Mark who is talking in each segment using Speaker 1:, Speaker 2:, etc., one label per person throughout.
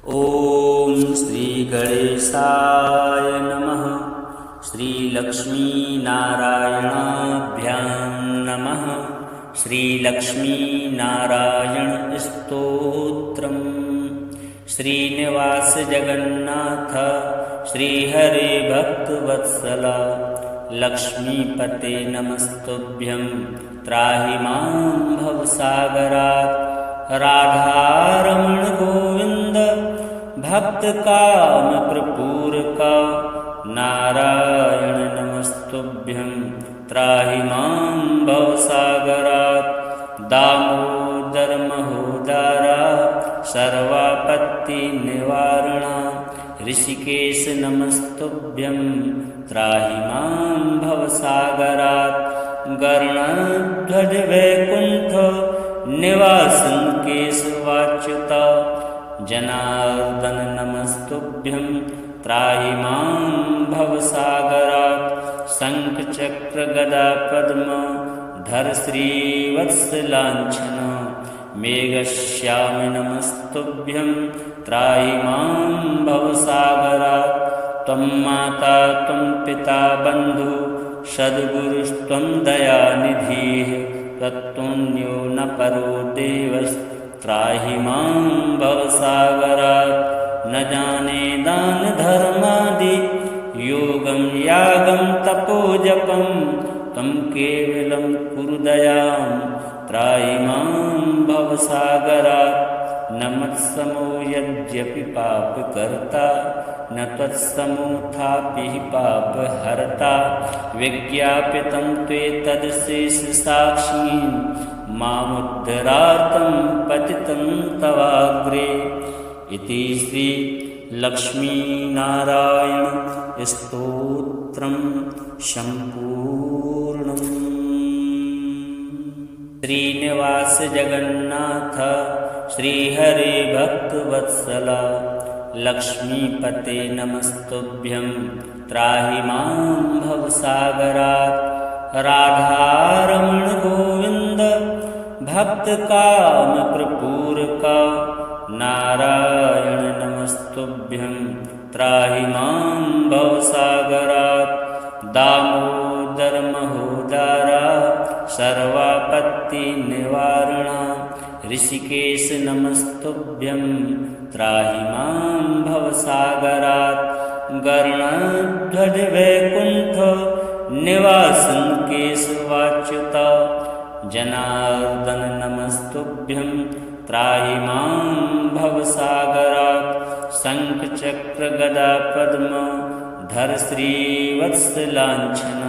Speaker 1: ॐ श्री गणेशाय नमः। श्रीलक्ष्मीनारायणाभ्यां नमः। श्रीलक्ष्मीनारायणस्तोत्रम्। श्रीनिवास जगन्नाथ श्रीहरे भक्तवत्सला लक्ष्मीपते नमस्तुभ्यं त्राहि मां भवसागरात्। राधारमण गोविंद भक्त काम प्रपूरका नारायण नमस्तुभ्यं त्राहि मां भवसागरात्। दामोदर महोदरा सर्वापत्ति निवारणा ऋषिकेश नमस्तुभ्यं त्राहि मां भवसागरात्। गरुड़ध्वज वैकुंठ निवासन केशवाच्युता जनार्दन नमस्तुभ्यं त्राहि मां भवसागरात्। शंख चक्र गदा पद्म धर श्रीवत्सलांछन मेघश्याम नमस्तुभ्यं त्राहि मां भवसागरात्। त्वं माता त्वं पिता बन्धु सद्गुरुस्त्वं दयानिधिः तत्तुल्यो न परो देवस्त्राहि मां भवसागरात्। न जाने दान धर्मादि योगं यागं तपोजपं तं केवलं कुरु दयां त्राहि मां भवसागरात्। न मत्समो यद्यपि पापकर्ता न त्वत्समोऽथापि पापहर्ता। विज्ञापितं त्वेतदशेषसाक्षीं मामुद्धरार्तं पतितं तवाग्रे। इति श्री लक्ष्मीनारायण स्तोत्रं सम्पूर्णम्। श्रीनिवास जगन्नाथ श्रीहरे भक्तवत्सला लक्ष्मीपते नमस्तुभ्यं त्राहि मां भवसागरात्। राधारमण गोविंद भक्त काम प्रपूरका नारायण नमस्तुभ्यं त्राहि मां भवसागरात्। दामोदर महोदरा सर्वापत्ति निवारणा ऋषिकेश नमस्तुभ्यं त्राहि मां भवसागरात्। गरुड़ध्वज वैकुंठ निवासन केशवाच्युता जनार्दन नमस्तुभ्यं त्राहि मां भवसागरात्। शंख चक्र गदा पद्म धर श्रीवत्सलांछन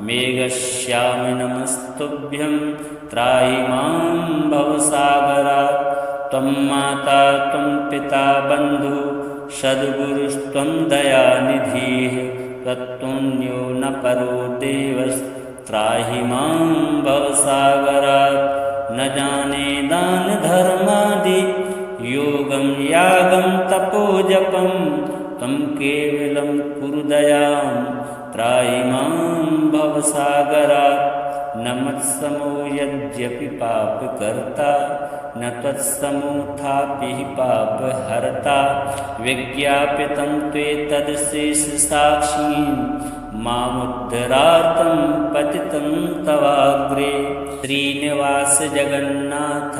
Speaker 1: मेघश्याम नमस्तुभ्यं त्राहि मां भवसागरात्। त्वं माता त्वं पिता बन्धु सद्गुरुस्त्वं दयानिधिः तत्तुल्यो न परो देवस्त्राहि मां भवसागरात्। न जाने दान धर्मादि योगं यागं तपोजपं तं केवलं कुरु दयां त्राहि मां भवसागरात्। न मत्समो यद्यपि पापकर्ता न त्वत्समोऽथापि पापहर्ता। विज्ञापितं त्वेतदशेषसाक्षीं मामुद्धरार्तं पतितं तवाग्रे। श्रीनिवास जगन्नाथ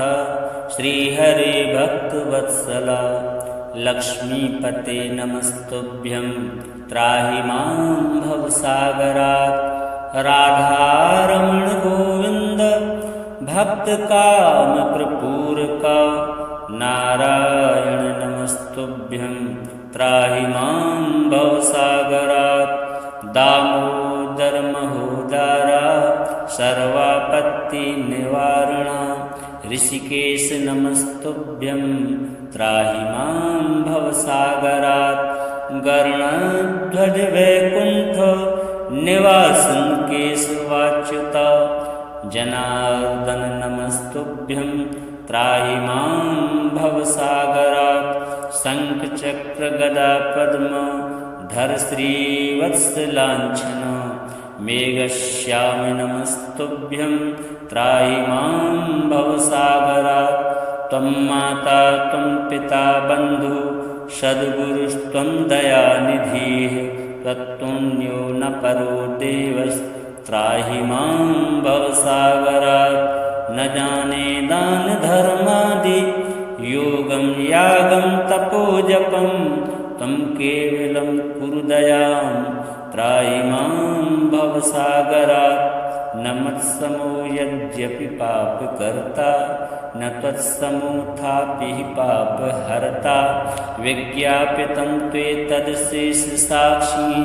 Speaker 1: श्रीहरे भक्तवत्सला लक्ष्मीपते नमस्तुभ्यं त्राहि मां भवसागरात्। राधारमण गोविंद भक्त काम प्रपूरका नारायण नमस्तुभ्यं त्राहि मां भवसागरात्। दामोदर महोदरा सर्वापत्ति निवारणा ऋषिकेश नमस्तुभ्यं त्राहि मां भवसागरात्। गरुड़ध्वज वैकुंठ निवासन केशवाच्युता जनार्दन नमस्तुभ्यं त्राहि मां भवसागरात्। शंख चक्र गदा पद्म धर श्रीवत्सलांछन मेघश्याम नमस्तुभ्यं त्राहि मां भवसागरात्। त्वं माता त्वं पिता बन्धु सद्गुरुस्त्वं दयानिधिः त्वत्तुल्यो न परो देवस्त्राहि मां भवसागरात् न जाने दान धर्मादि योगं यागं तपोजपं त्वं केवलं कुरु दयां त्राहि मां भवसागरात् न मत्समो यद्यपि पापकर्ता न त्वत्समोऽथापि पापहर्ता विज्ञापितं त्वेतदशेषसाक्षीं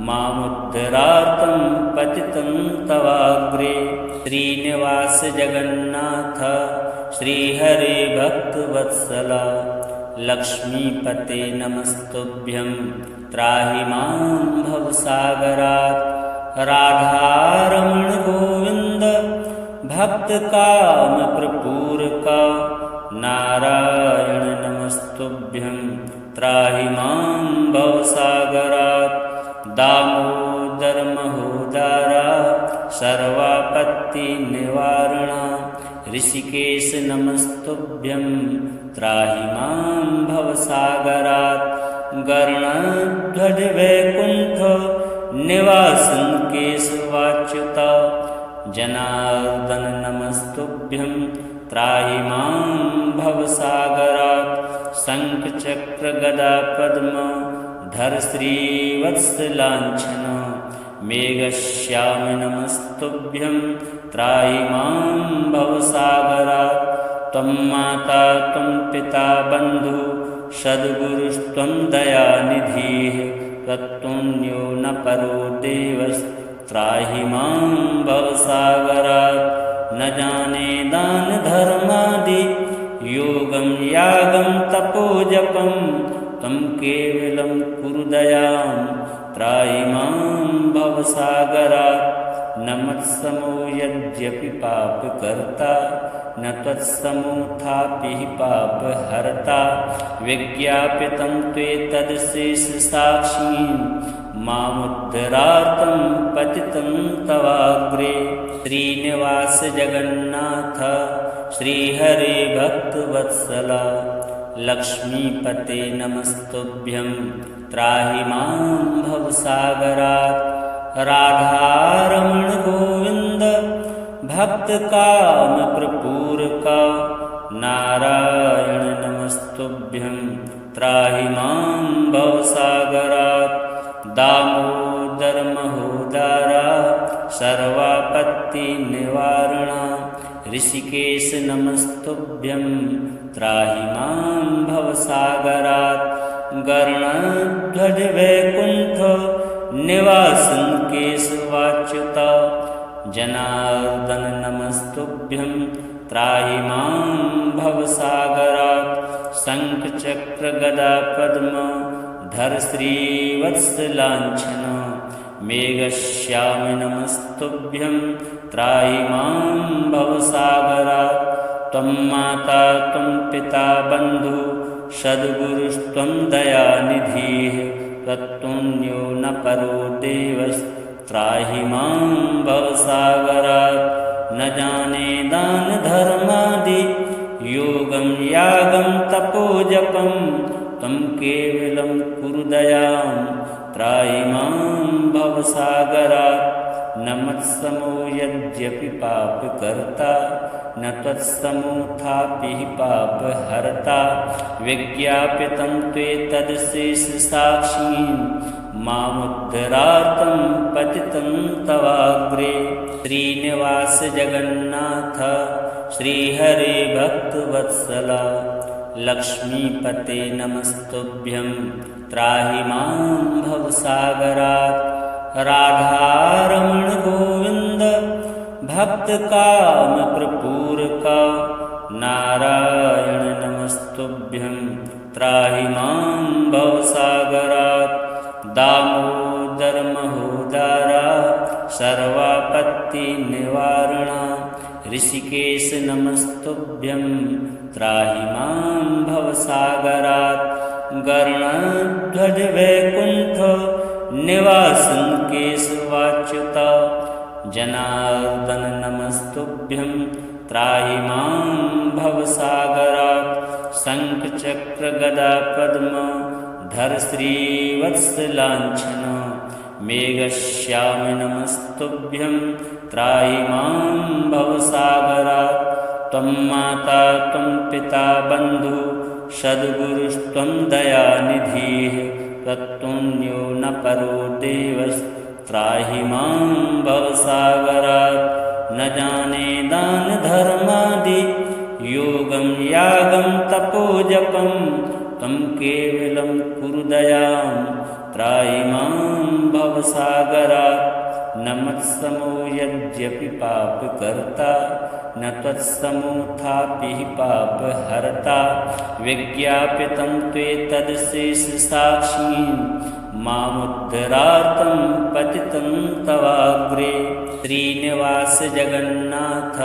Speaker 1: मामुद्धरार्तं पतितं तवाग्रे। श्रीनिवास जगन्नाथ श्रीहरे भक्तवत्सला लक्ष्मीपते नमस्तुभ्यं त्राहि मां भवसागरात्। राधारमण गोविंद भक्तकाम प्रपूरका नारायण नमस्तुभ्यं त्राहि मां भवसागरात्। दामोदर महोदरा सर्वापत्ति निवारणा ऋषिकेश नमस्तुभ्यं त्राहि मां भवसागरात्। गरुड़ध्वज वैकुंठ निवासन केशवाच्युता जनार्दन नमस्तुभ्यं त्राहि मां भवसागरात्। शंख चक्र गदा पद्म धर श्रीवत्सलांछन मेघश्याम नमस्तुभ्यं त्राहि मां भवसागरात्। त्वं माता त्वं पिता बन्धु सद्गुरुस्त्वं दयानिधिः त्वत्तुल्यो न परो देवस्त्राहि मां भवसागरात्। न जाने दान धर्मादि योगं यागं तपोजपं त्वं केवलं कुरु दयां त्राहि मां भवसागरात्। न मत्समो यद्यपि पापकर्ता न त्वत्समोऽथापि पापहर्ता विज्ञापितं त्वेतदशेषसाक्षीं मामुद्धरार्तं पतितं तवाग्रे। श्रीनिवास जगन्नाथ श्रीहरे भक्तवत्सला लक्ष्मीपते नमस्तुभ्यं त्राहि मां भवसागरात्। राधारमण गोविंद भक्तकाम प्रपूरका नारायण नमस्तुभ्यं त्राहि मां भवसागरात्। दामोदर महोदरा सर्वापत्ति निवारणा ऋषिकेश नमस्तुभ्यं त्राहि मां भवसागरात्। गरुड़ध्वज वैकुंठ निवासन केशवाच्युता जनार्दन नमस्तुभ्यं त्राहि मां भवसागरात्। शंख चक्र गदा पद्म धर श्रीवत्सलांछन मेघश्याम नमस्तुभ्यं त्राहि मां भवसागरात्। त्वं माता त्वं पिता बन्धु सद्गुरुस्त्वं दयानिधिः त्वत्तुल्यो न परो देवस्त्राहि मां भवसागरात्। न जाने दान धर्मादि योगं यागं तपोजपं त्वं केवलं कुरु दयां त्राहि मां भवसागरात्। न मत्समो यद्यपि पापकर्ता न त्वत्समोऽथापि पापहर्ता विज्ञापितं त्वेतदशेषसाक्षीं मामुद्धरार्तं पतितं तवाग्रे। श्रीनिवास जगन्नाथ श्रीहरे भक्तवत्सला लक्ष्मीपते नमस्तुभ्यं त्राहि मां भवसागरात्। राधारमण गोविंद भक्तकाम प्रपूरका नारायण नमस्तुभ्यं त्राहि मां भवसागरात्। दामोदर महोदरा सर्वापत्ति निवारणा ऋषिकेश नमस्तुभ्यं त्राहि मां भवसागरात्। गरुड़ध्वज वैकुंठ निवासन केशवाच्युता जनार्दन नमस्तुभ्यं त्राहि मां भवसागरात्। शङ्खचक्रगदा पद्मधर श्रीवत्सलाञ्छन मेघश्यामि नमस्तुभ्यं त्राहि मां भवसागरात्। त्वं माता त्वं पिता बन्धु सद्गुरुस्त्वं दयानिधिः त्वत्तुल्यो न परो देवस्त्राहि मां भवसागरात्। न जाने दान धर्मादि योगं यागं तपोजपं त्वं केवलं कुरु दयां त्राहि मां भवसागरात्। न मत्समो यद्यपि पापकर्ता न त्वत्समोऽथापि पापहर्ता। विज्ञापितं त्वेतदशेषसाक्षीं मामुद्धरार्तं पतितं तवाग्रे। श्रीनिवास जगन्नाथ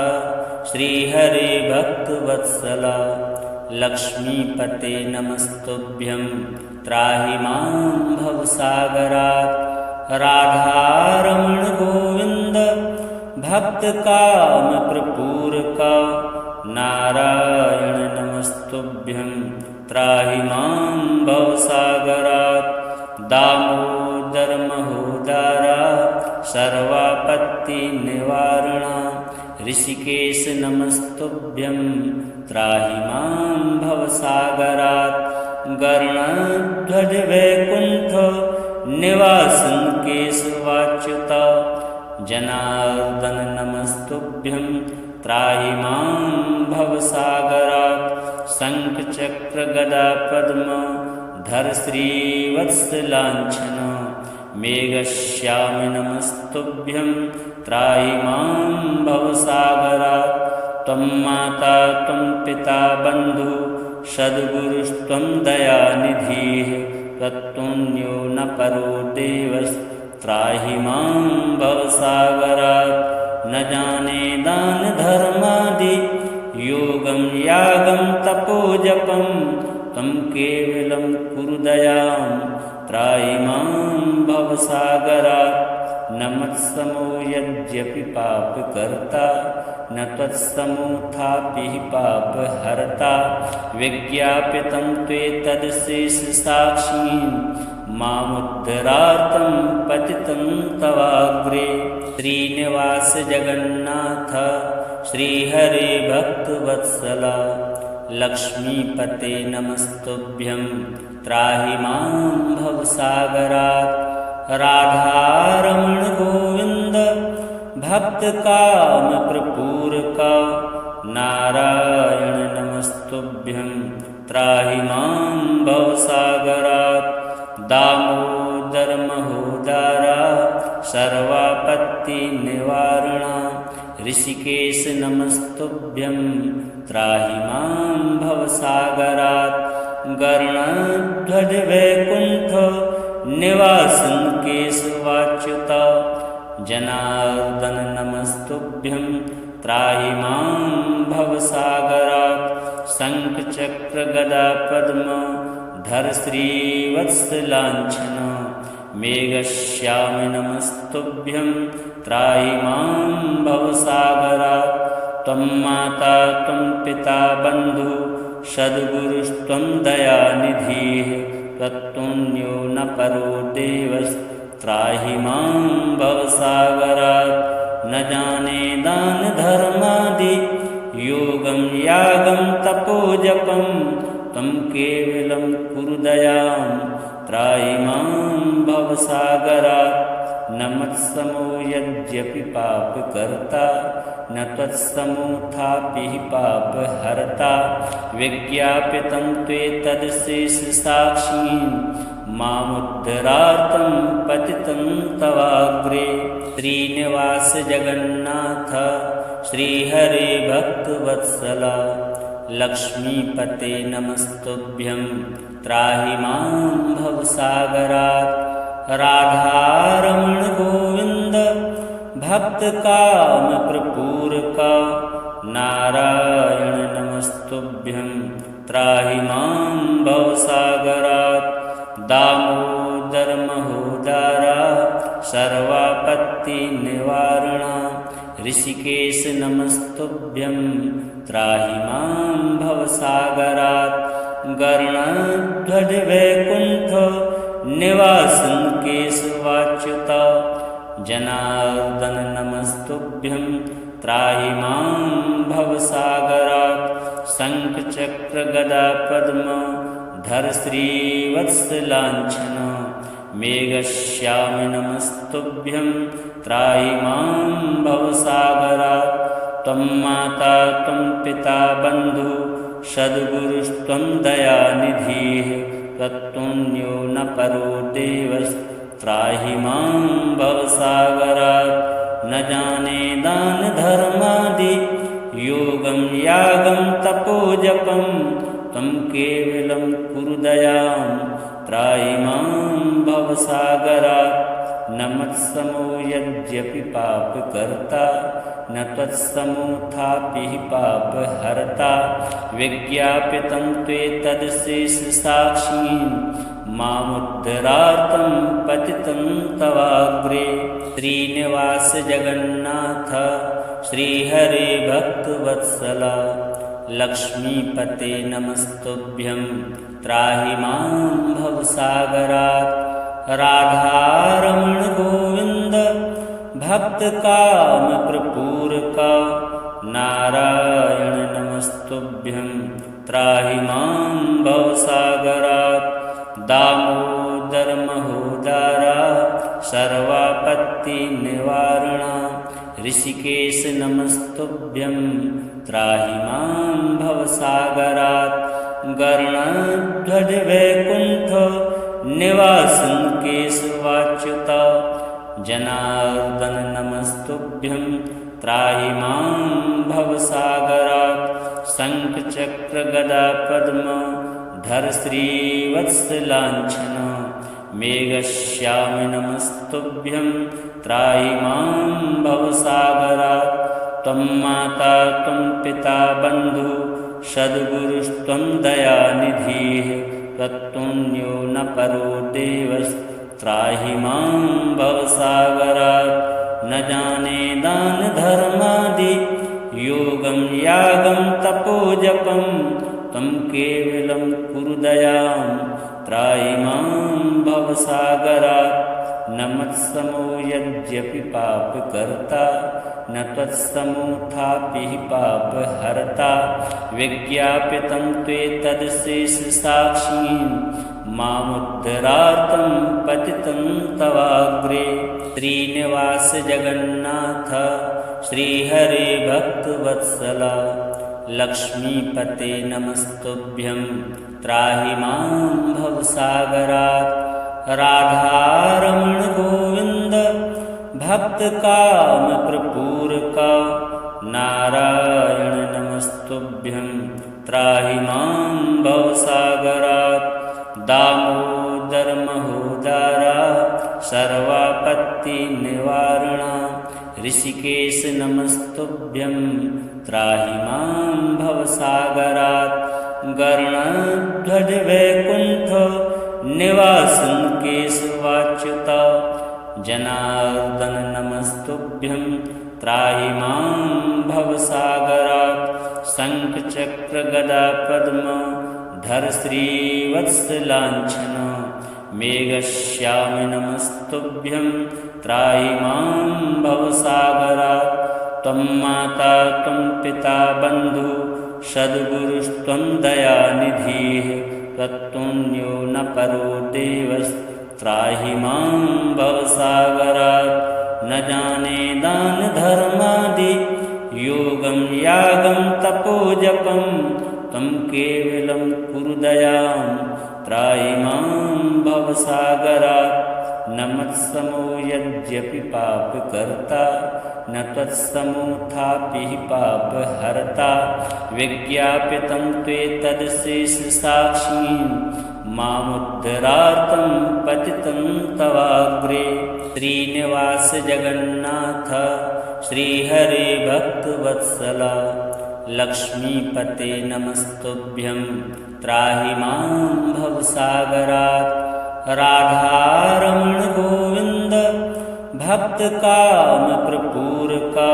Speaker 1: श्रीहरे भक्तवत्सला लक्ष्मीपते नमस्तुभ्यं त्राहि मां भवसागरात्। राधारमण गोविन्द भक्तकामप्रपूरका नारायण नमस्तुभ्यं त्राहि मां भवसागरात्। दामोदर महोदरा सर्वापत्तिनिवारणा ऋषिकेश नमस्तुभ्यं त्राहि मां भवसागरात्। गरुडध्वज वैकुण्ठ निवासन केशवाच्युता जनार्दन नमस्तुभ्यं त्राहि मां भवसागरात्। शङ्खचक्रगदा पद्मधर श्रीवत्सलाञ्छन मेघश्यामि नमस्तुभ्यं त्राहि मां भवसागरात्। त्वं माता त्वं पिता बन्धु सद्गुरुस्त्वं दयानिधिः त्वत्तुल्यो न परो देवस्त्राहि मां भवसागरात्। न जाने दान धर्मादि योगं यागं तपोजपं त्वं केवलं कुरु दयां त्राहि मां भवसागरात्। न मत्समो यद्यपि पापकर्ता न त्वत्समोऽथापि पापहर्ता। विज्ञापितं त्वेतदशेषसाक्षीं मामुद्धरार्तं पतितं तवाग्रे। श्रीनिवास जगन्नाथ श्रीहरे भक्तवत्सला लक्ष्मीपते नमस्तुभ्यं त्राहि मां भवसागरात्। राधारमण गोविन्द भक्तकामप्रपूरका नारायण नमस्तुभ्यं त्राहि मां भवसागरात्। दामोदर महोदरा सर्वापत्तिनिवारणा ऋषिकेश नमस्तुभ्यं त्राहि मां भवसागरात्। गरुडध्वज वैकुण्ठ निवासन केशवाच्युता जनार्दन नमस्तुभ्यं त्राहि मां भवसागरात्। शङ्खचक्रगदा पद्मधर श्रीवत्सलाञ्छन मेघश्यामि नमस्तुभ्यं त्राहि मां भवसागरात्। त्वं माता त्वं पिता बन्धु सद्गुरुस्त्वं दयानिधिः त्वत्तुल्यो न परो देवस्त्राहि मां भवसागरात्। न जाने दान धर्मादि योगं यागं तपोजपं त्वं केवलं कुरु दयां त्राहि मां भवसागरात्। न मत्समो यद्यपि पापकर्ता न त्वत्समोऽथापि पापहर्ता। विज्ञापितं त्वेतदशेषसाक्षीं मामुद्धरार्तं पतितं तवाग्रे। श्रीनिवास जगन्नाथ श्रीहरे भक्तवत्सला लक्ष्मीपते नमस्तुभ्यं त्राहि मां भवसागरात्। राधारमण गोविन्द भक्तकामप्रपूरका नारायण नमस्तुभ्यं त्राहि मां भवसागरात्। दामोदर महोदरा सर्वापत्तिनिवारणा ऋषिकेश नमस्तुभ्यं त्राहि मां भवसागरात् गरुडध्वज वैकुण्ठ निवासन् केशवाच्युत जनार्दन नमस्तुभ्यं त्राहि मां भवसागरात् शङ्खचक्र गदा पद्म धर श्रीवत्सलाञ्छन मेघश्याम नमस्तुभ्यं त्राहि मां भवसागरात् त्वं माता त्वं पिता बन्धु सद्गुरुस्त्वं दयानिधिः तत्तुल्यो न परो देवस्त्राहि मां भवसागरात् न जाने दान धर्मादि योगं यागं तपोजपं त्वं केवलं कुरु दयां त्राहि मां भवसागरात् न मत्समो यद्यपि पापकर्ता न त्वत्समोऽथापि पापहर्ता विज्ञापितं त्वेतदशेषसाक्षीं मामुद्धरार्तं पतितं तवाग्रे श्रीनिवास जगन्नाथ श्रीहरे भक्तवत्सला लक्ष्मीपते नमस्तुभ्यं त्राहि मां भवसागरात् राधारमण गोविन्द भक्तकाम प्रपूरका नारायण नमस्तुभ्यं त्राहि मां भवसागरात् दामोदर महोदरा सर्वापत्ति निवारणा ऋषिकेश नमस्तुभ्यं त्राहि मां भवसागरात् गरुडध्वज वैकुण्ठ निवासन् केशवाच्युत जनार्दन नमस्तुभ्यं त्राहि मां भवसागरात् शङ्खचक्र गदा पद्म धर श्रीवत्सलाञ्छन मेघश्याम नमस्तुभ्यं त्राहि मां भवसागरात् त्वं माता त्वं पिता बन्धु सद्गुरुस्त्वं दयानिधिः तत्तुल्यो न परो देवस्त्राहि मां भवसागरात् न जाने दान धर्मादि योगं यागं तपोजपं त्वं केवलं कुरु दयां त्राहि मां भवसागरात् न मत्समो यद्यपि पापकर्ता न त्वत्समोऽथापि पापहर्ता विज्ञापितं त्वेतदशेषसाक्षीं मामुद्धरार्तं पतितं तवाग्रे श्रीनिवास जगन्नाथ श्रीहरे भक्तवत्सला लक्ष्मीपते नमस्तुभ्यं त्राहि मां भवसागरात् राधारमण गोविन्द भक्तकाम प्रपूरका नारायण नमस्तुभ्यं त्राहि मां भवसागरात् दामोदर महोदरा सर्वापत्ति निवारणा ऋषिकेश नमस्तुभ्यं त्राहि मां भवसागरात् गरुडध्वज वैकुण्ठ निवासन् केशवाच्युत जनार्दन नमस्तुभ्यं त्राहि मां भवसागरात् शङ्खचक्र गदा पद्म धर श्रीवत्सलाञ्छन मेघश्याम नमस्तुभ्यं त्राहि मां भवसागरात् त्वं माता त्वं पिता बन्धु सद्गुरुस्त्वं दयानिधिः तत्तुल्यो न परो देवस्त्राहि मां भवसागरात् न जाने दान धर्मादि योगं यागं तपोजपं त्वं केवलं कुरु दयां त्राहि मां भवसागरात् न मत्समो यद्यपि पापकर्ता न त्वत्समोऽथापि पापहर्ता विज्ञापितं त्वेतदशेषसाक्षीं मामुद्धरार्तं पतितं तवाग्रे श्रीनिवास जगन्नाथ श्रीहरे भक्तवत्सला लक्ष्मीपते नमस्तुभ्यं त्राहि मां भवसागरात् राधारमण गोविन्द भक्तकाम प्रपूरका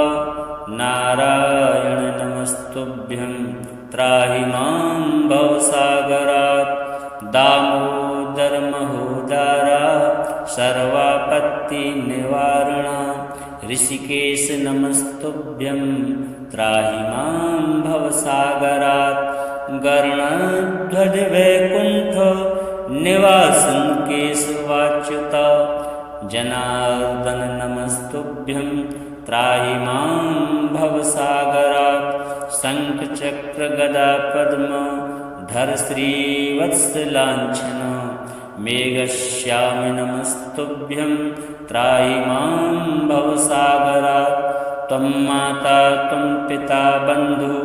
Speaker 1: नारायण नमस्तुभ्यं त्राहि मां भवसागरात्। दामोदर महोदरा सर्वापत्तिनिवारण ऋषिकेश नमस्तुभ्यं त्राहि मां भवसागरात्। गरुड़ध्वज वैकुंठ निवासन केशवाच्युत जनार्दन नमस्तुभ्यं त्राहि मां भवसागरात्। शंख चक्र गदा पद्म धर श्रीवत्सलांछन मेघश्याम नमस्तुभ्यं त्राहि मां भवसागरात्। त्वं माता त्वं पिता बन्धु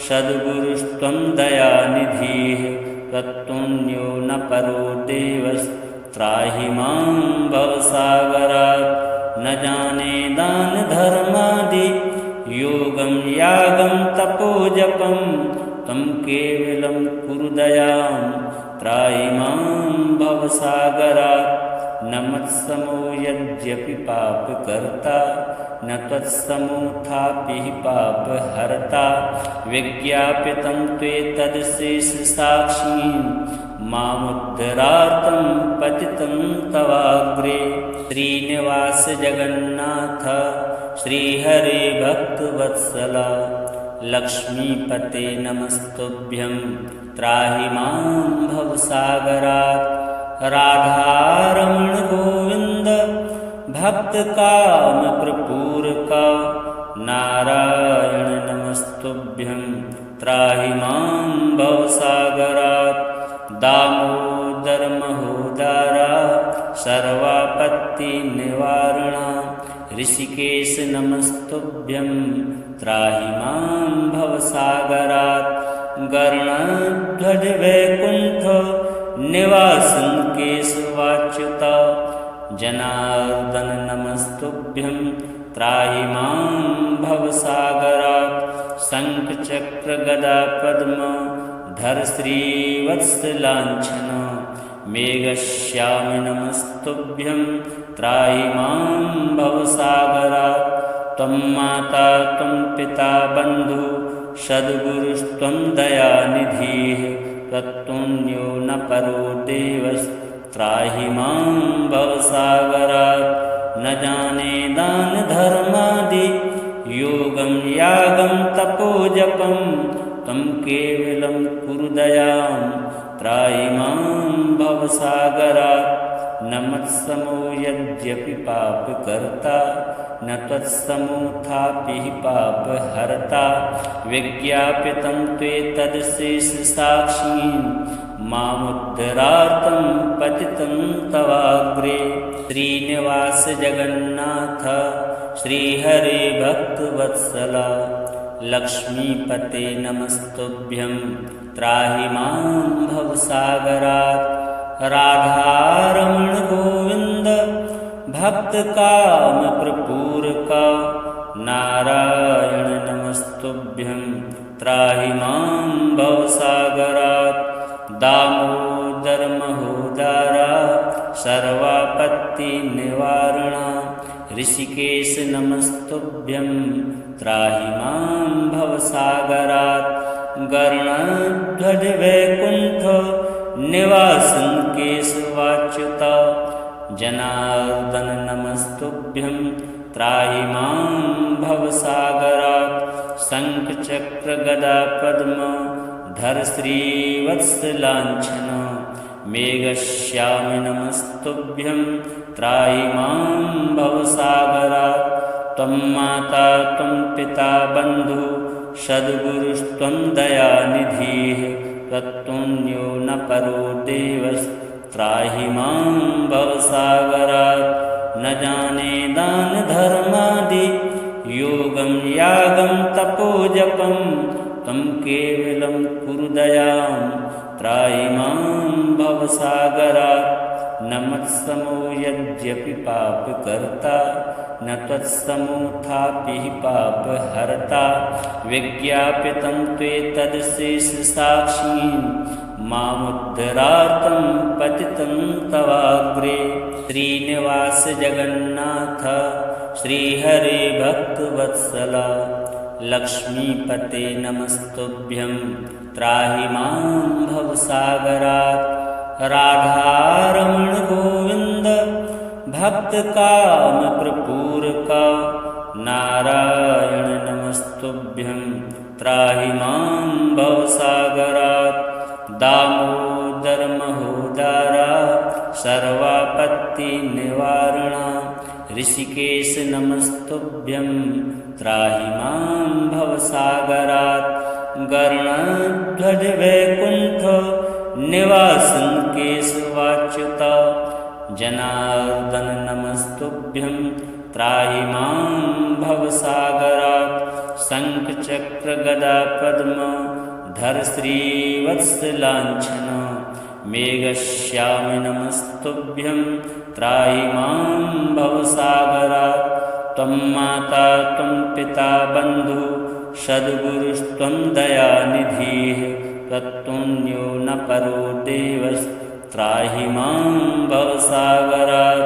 Speaker 1: सद्गुरुस्त्वं दयानिधिः त्वत्तुल्यो न परो देवस्त्राहि मां भवसागरात्। न जाने दान धर्मादि योगं यागं तपोजपं त्वं केवलं कुरु दयां त्राहि मां भवसागरात्। न मत्समो यद्यपि पापकर्ता न त्वत्समोऽथापि पापहर्ता। विज्ञापितं त्वेतदशेषसाक्षीं मामुद्धरार्तं पतितं तवाग्रे। श्रीनिवास जगन्नाथ श्रीहरे भक्तवत्सला लक्ष्मीपते नमस्तुभ्यं त्राहि मां भवसागरात्। राधारमण गोविंद भक्त काम प्रपूरका नारायण नमस्तुभ्यं त्राहि मां भवसागरात्। दामोदर महोदरा सर्वापत्तिनिवारण ऋषिकेश नमस्तुभ्यं त्राहि मां भवसागरात्। गरुड़ध्वज वैकुंठ निवासन केशवाच्युत जनार्दन नमस्तुभ्यं त्राहि मां भवसागरात्। शंख चक्र गदा पद्म धर श्रीवत्सलांछन मेघश्याम नमस्तुभ्यं त्राहि मां भवसागरात्। त्वं माता त्वं पिता बन्धु सद्गुरुस्त्वं दयानिधिः त्वत्तुल्यो न परो देवस्त्राहि मां भवसागरात्। न जाने दान धर्मादि योगं यागं तपोजपं त्वं केवलं कुरु दयां त्राहि मां भवसागरात्। न मत्समो यद्यपि पापकर्ता न त्वत्समोऽथापि पापहर्ता। विज्ञापितं त्वेतदशेषसाक्षीं मामुद्धरार्तं पतितं तवाग्रे। श्रीनिवास जगन्नाथ श्रीहरे भक्तवत्सला लक्ष्मीपते नमस्तुभ्यं त्राहि मां भवसागरात्। राधारमण गोविंद भक्त काम प्रपूरका नारायण नमस्तुभ्यं त्राहि मां भवसागरात्। दामोदर महोदरा सर्वापत्तिनिवारण ऋषिकेश नमस्तुभ्यं त्राहि मां भवसागरात्। गरुड़ध्वज वैकुंठ निवासन केशवाच्युत जनार्दन नमस्तुभ्यं त्राहि मां भवसागरात्। शंख चक्र गदा पद्म धर श्रीवत्सलांछन मेघश्याम नमस्तुभ्यं त्राहि मां भवसागरात्। त्वं माता त्वं पिता बन्धु सद्गुरुस्त्वं दयानिधिः त्वत्तुल्यो न परो देवस्त्राहि मां भवसागरात्। न जाने दान धर्मादि योगं यागं तपोजपं त्वं केवलं कुरु दयां त्राहि मां भवसागरात्। न मत्समो यद्यपि पापकर्ता न त्वत्समोऽथापि पापहर्ता। विज्ञापितं त्वेतदशेषसाक्षीं मामुद्धरार्तं पतितं तवाग्रे। श्रीनिवास जगन्नाथ श्रीहरे भक्तवत्सला लक्ष्मीपते नमस्तुभ्यं त्राहि मां भवसागरात्। राधारमण गोविंद भक्तकामप्रपूरका नारायण नमस्तुभ्यं त्राहि मां भवसागरात्। दामोदर महोदरा सर्वापत्तिनिवारणा ऋषिकेश नमस्तुभ्यं त्राहि मां भवसागरात्। गरुड़ध्वज वैकुंठ निवासन केशवाच्युता जनार्दन नमस्तुभ्यं त्राहि मां भवसागरात्। शंख चक्र गदा पद्म धर श्रीवत्सलांछन मेघश्यामि नमस्तुभ्यं त्राहि मां भवसागरात्। त्वं माता त्वं पिता बन्धु सद्गुरुस्त्वं दयानिधिः त्वत्तुल्यो न परो देवस्त्राहि मां भवसागरात्।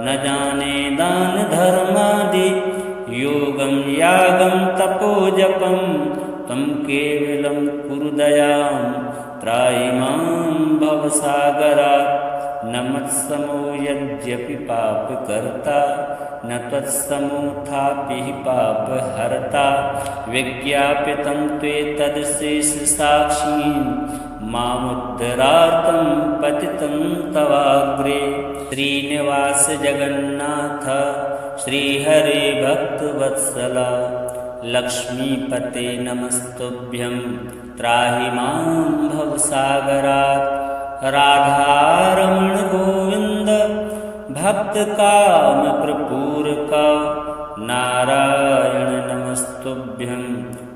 Speaker 1: न जाने दान धर्मादि योगं यागं तपोजपं त्वं केवलं कुरु दयां त्राहि मां भवसागरात्। न मत्समो यद्यपि पापकर्ता न त्वत्समोऽथापि पापहर्ता। विज्ञापितं त्वेतदशेषसाक्षीं मामुद्धरार्तं पतितं तवाग्रे। श्रीनिवास जगन्नाथ श्रीहरे भक्तवत्सला लक्ष्मीपते नमस्तुभ्यं त्राहि मां भवसागरात्। राधारमण गोविंद भक्तकामप्रपूरका नारायण नमस्तुभ्यं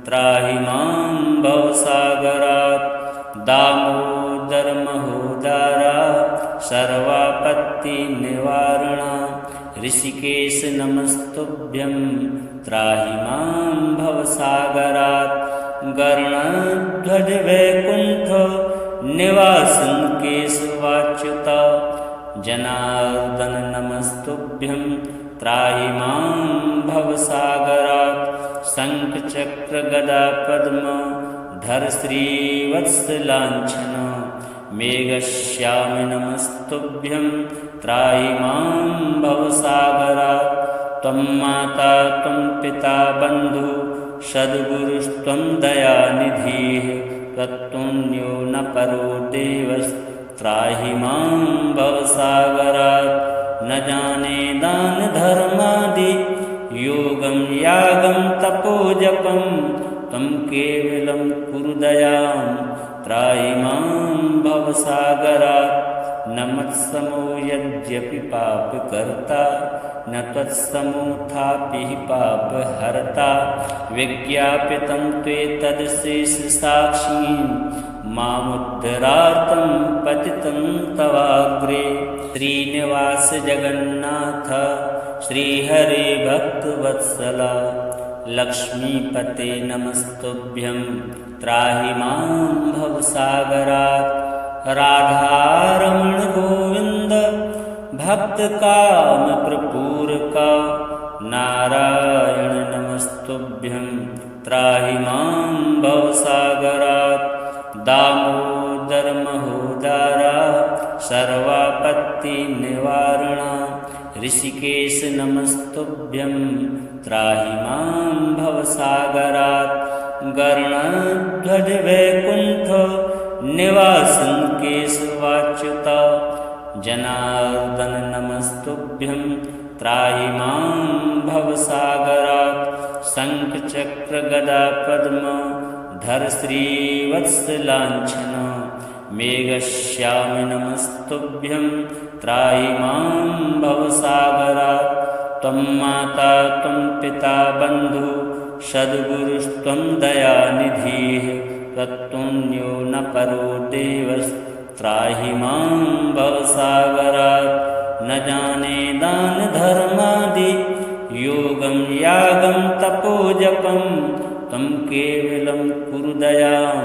Speaker 1: त्राहि मां भवसागरात्। दामोदर महोदरा सर्वापत्तिनिवारणा ऋषिकेश नमस्तुभ्यं त्राहि मां भवसागरात्। गरुड़ध्वज वैकुंठ निवासन केशवाच्युता जनार्दन नमस्तुभ्यं त्राहि मां भवसागरात्। शंख चक्र गदा पद्म धर श्रीवत्सलांछन मेघश्यामि नमस्तुभ्यं त्राहि मां भवसागरात्। त्वं माता त्वं पिता बन्धु सद्गुरुस्त्वं दयानिधिः त्वत्तुल्यो न परो देवस्त्राहि मां भवसागरात्। न जाने दान धर्मादि योगं यागं तपोजपं त्वं केवलं कुरु दयां त्राहि मां भवसागरात्। न मत्समो यद्यपि पापकर्ता न त्वत्समोऽथापि पापहर्ता। विज्ञापितं त्वेतदशेषसाक्षीं मामुद्धरार्तं पतितं तवाग्रे। श्रीनिवास जगन्नाथ श्रीहरे भक्तवत्सला लक्ष्मीपते नमस्तुभ्यं त्राहि मां भवसागरात्। राधारमण गोविंद भक्तकामप्रपूरका नारायण नमस्तुभ्यं त्राहि मां भवसागरात्। दामोदर महोदरा सर्वापत्तिनिवारणा ऋषिकेश नमस्तुभ्यं त्राहि मां भवसागरात्। गरुड़ध्वज वैकुंठ निवासन केशवाच्युता जनार्दन नमस्तुभ्यं त्राहि मां भवसागरात्। शंख चक्र गदा पद्म धर श्रीवत्सलांछन मेघश्यामि नमस्तुभ्यं त्राहि मां भवसागरात्। त्वं माता त्वं पिता बन्धु सद्गुरुस्त्वं दयानिधिः त्वत्तुल्यो न परो देवस्त्राहि मां भवसागरात्। न जाने दान धर्मादि योगं यागं तपोजपं त्वं केवलं कुरु दयां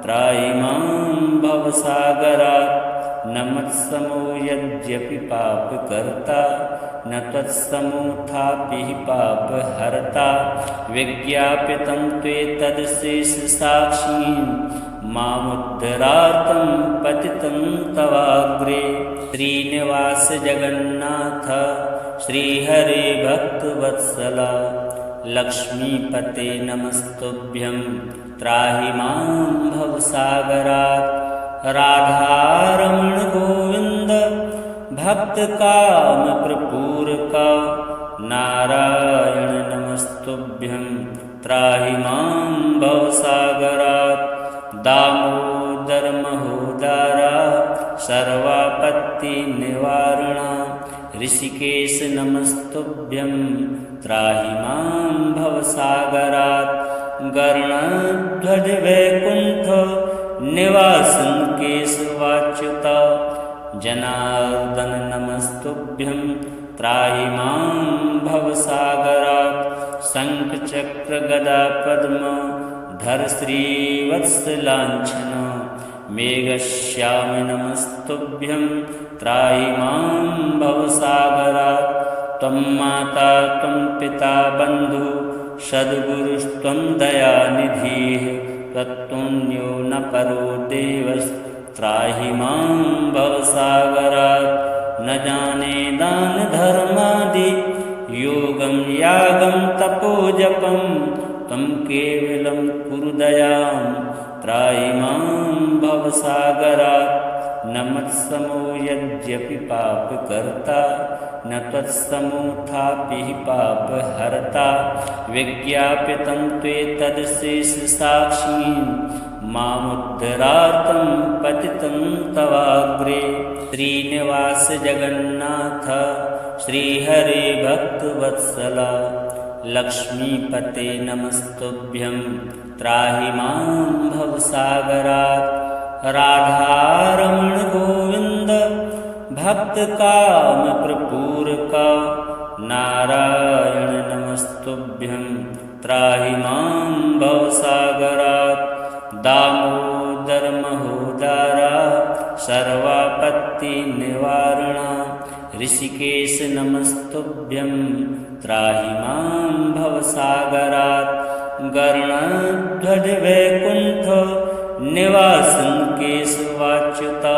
Speaker 1: त्राहि मां भवसागरात्। न मत्समो यद्यपि पापकर्ता न त्वत्समोऽथापि पापहर्ता विज्ञापितं त्वेतदशेषसाक्षीं मामुद्धरार्तं पतितं तवाग्रे। श्रीनिवास जगन्नाथ श्रीहरे भक्तवत्सला लक्ष्मीपते नमस्तुभ्यं त्राहि मां भवसागरात्। राधारमण गोविंद भक्तकामप्रपूरका नारायण नमस्तुभ्यं त्राहि मां भवसागरात्। दामोदर महोदरा सर्वापत्तिनिवारणा ऋषिकेश नमस्तुभ्यं त्राहि मां भवसागरात्। गरुडध्वज वैकुंठ निवासन केशवाच्युता जनार्दन नमस्तुभ्यं त्राहि मां भवसागरात्। शंखचक्र गदा पद्म धर श्रीवत्सलांछन मेघश्याम नमस्तुभ्यं त्राहि मां भवसागरात्। त्वं माता त्वं पिता बन्धु सद्गुरुस्त्वं दयानिधिः त्वत्तुल्यो न परो देवस्त्राहि मां भवसागरात्। न जाने दान धर्मादि योगं यागं तपोजपं त्वं केवलं कुरु दयां त्राहि मां भवसागरात्। न मत्समो यद्यपि पापकर्ता न त्वत्समोऽथापि पापहर्ता विज्ञापितं त्वेतदशेषसाक्षीं मामुद्धरार्तं पतितं तवाग्रे। श्रीनिवास जगन्नाथ श्रीहरे भक्तवत्सला लक्ष्मीपते नमस्तुभ्यं त्राहि मां भवसागरात्। राधारमण गोविंद भक्तकामप्रपूरका नारायण नमस्तुभ्यं त्राहि मां भवसागरात्। दामोदर महोदरा सर्वापत्तिनिवारणा ऋषिकेश नमस्तुभ्यं त्राहि मां भवसागरात्। गरुडध्वज वैकुंठ निवासन केशवाच्युता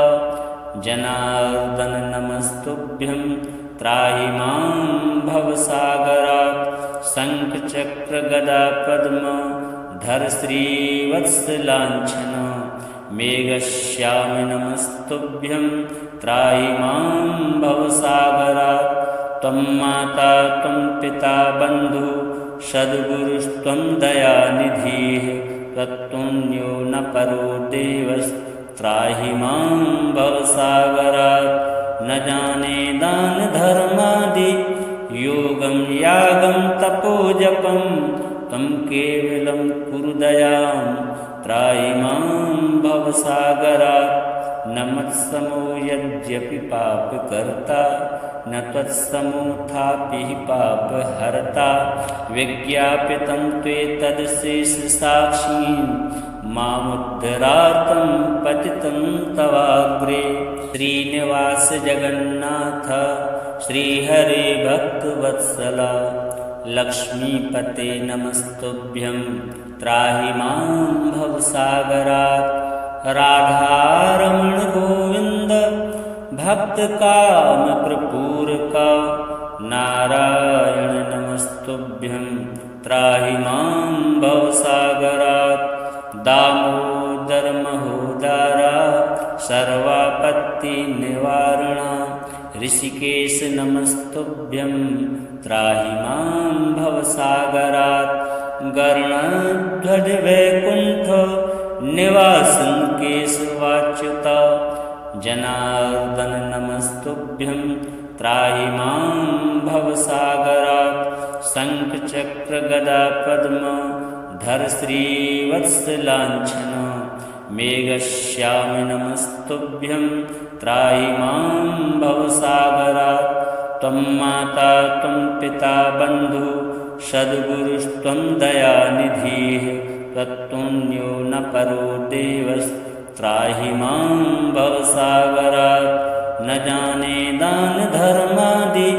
Speaker 1: जनार्दन नमस्तुभ्यं त्राहि मां भवसागरात्। शंखचक्र गदा पद्म धर श्रीवत्सलांछन मेघश्याम नमस्तुभ्यं त्राहि मां भवसागरात्। त्वं माता त्वं पिता बन्धु सद्गुरुस्त्वं दयानिधिः त्वत्तुल्यो न परो देवस्त्राहि मां भवसागरात्। न जाने दान धर्मादि योगं यागं तपोजपं त्वं केवलं कुरु दयां त्राहि मां भवसागरात्। न मत्समो यद्यपि पापकर्ता न त्वत्समोऽथापि पापहर्ता विज्ञापितं त्वेतदशेषसाक्षीं मामुद्धरार्तं पतितं तवाग्रे। श्रीनिवास जगन्नाथ श्रीहरे भक्तवत्सला लक्ष्मीपते नमस्तुभ्यं त्राहि मां भवसागरात्। राधारमण गोविंद भक्तकामप्रपूरका नारायण नमस्तुभ्यं त्राहि मां भवसागरात्। दामोदर महोदरा सर्वापत्तिनिवारणा ऋषिकेश नमस्तुभ्यं त्राहि मां भवसागरात्। गरुडध्वज वैकुंठ निवासन केशवाच्युता जनार्दन नमस्तुभ्यं त्राहि मां भवसागरात्। शंखचक्र गदा पद्म धर श्रीवत्सलांछन मेघश्याम नमस्तुभ्यं त्राहि मां भवसागरात्। त्वं माता त्वं पिता बन्धु सद्गुरुस्त्वं दयानिधिः त्वत्तुल्यो न परो देवस्त्राहि त्राहि मां भवसागरात्। न जाने दान धर्मादि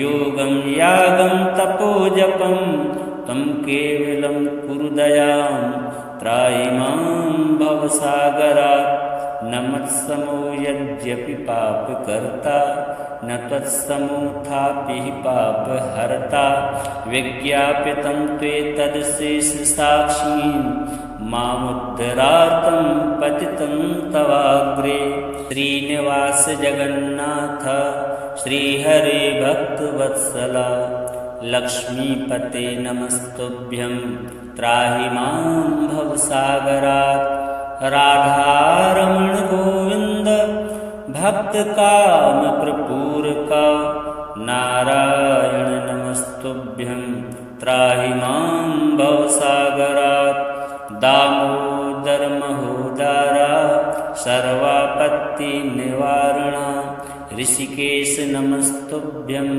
Speaker 1: योगं यागं तपोजपं तं केवलं कुरु दयां त्राहि मां भवसागरात्। न मत्समो यद्यपि पापकर्ता न त्वत्समोऽथापि पापहर्ता। विज्ञापितं त्वेतदशेषसाक्षीं मामुद्धरार्थं पतितं तवाग्रे। श्रीनिवास जगन्नाथ श्रीहरे भक्तवत्सला लक्ष्मीपते नमस्तुभ्यं त्राहि मां भवसागरात्। राधारमण गोविंद भक्तकामप्रपूरका नारायण नमस्तुभ्यं त्राहि मां भवसागरात्। दामोदर महोदरा सर्वापत्तिनिवारणा ऋषिकेश नमस्तुभ्यं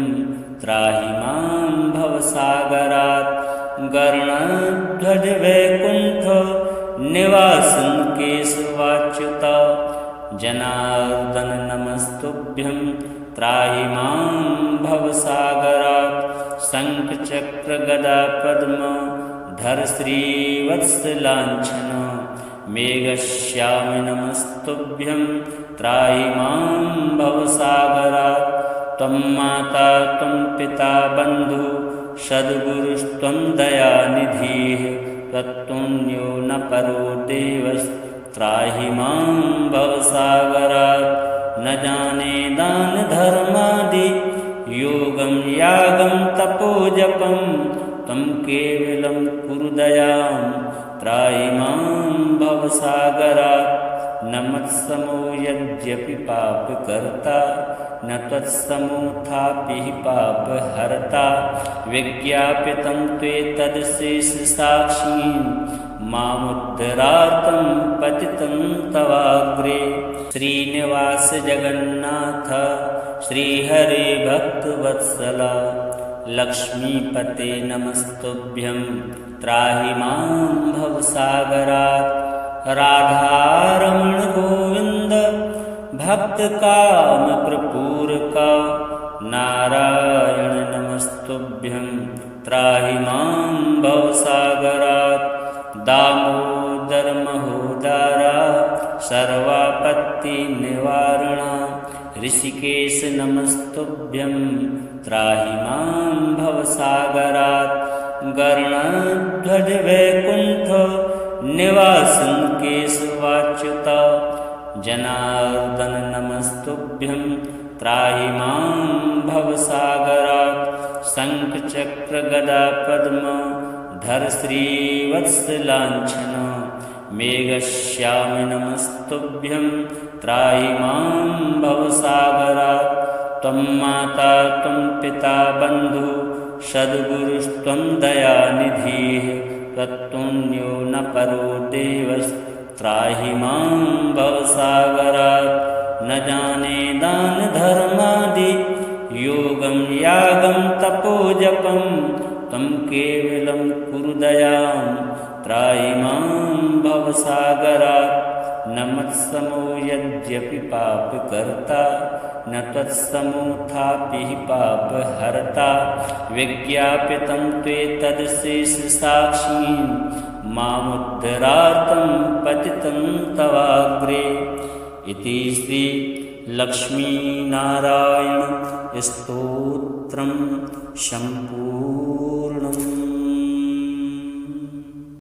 Speaker 1: त्राहि मां भवसागरात्। गरुडध्वज वैकुंठ निवासन केशवाच्युता जनार्दन नमस्तुभ्यं त्राहि मां भवसागरात्। शंखचक्र गदा पद्म धर श्रीवत्सलांछन मेघश्याम नमस्तुभ्यं त्राहि मां भवसागरात्। त्वं माता त्वं पिता बन्धु सद्गुरुस्त्वं दयानिधिः त्वत्तुल्यो न परो देवस्त्राहि मां भवसागरात्। न जाने दान धर्मादि योगं यागं तपोजपं तं केवलं कुरु दयां त्राहि मां भवसागरात्। न मत्समो यद्यपि पापकर्ता न त्वत्समोऽथापि पापहर्ता। विज्ञापितं त्वेतदशेषसाक्षीं मामुद्धरार्थं पतितं तवाग्रे। श्रीनिवास जगन्नाथ श्रीहरे भक्तवत्सला लक्ष्मीपते नमस्तुभ्यं त्राहि मां भवसागरात्। राधारमण गोविंद भक्तकामप्रपूरका नारायण नमस्तुभ्यं त्राहि मां भवसागरात्। दामोदर महोदरा सर्वापत्तिनिवारणा ऋषिकेश नमस्तुभ्यं त्राहि मां भवसागरात्। गरुडध्वज वैकुंठ निवासन केशवाच्युता जनार्दन नमस्तुभ्यं त्राहि मां भवसागरात्। शंखचक्र गदा पद्म धर श्रीवत्सलांछन मेघश्याम नमस्तुभ्यं त्राहि मां भवसागरात्। त्वं माता त्वं पिता बन्धु सद्गुरुस्त्वं दयानिधिः त्वत्तुल्यो न परो देवस्त्राहि मां भवसागरात्। न जाने दान धर्मादि योगं यागं तपोजपं तं केवलं कुरु दयां त्राहि मां भवसागरात्। न मत्समो यद्यपि पापकर्ता न त्वत्समोऽथापि पापहर्ता। विज्ञापितं त्वेतदशेषसाक्षीं मामुद्धरार्थं पतितं तवाग्रे। इति श्री लक्ष्मीनारायण स्तोत्रं सम्पूर्णम्।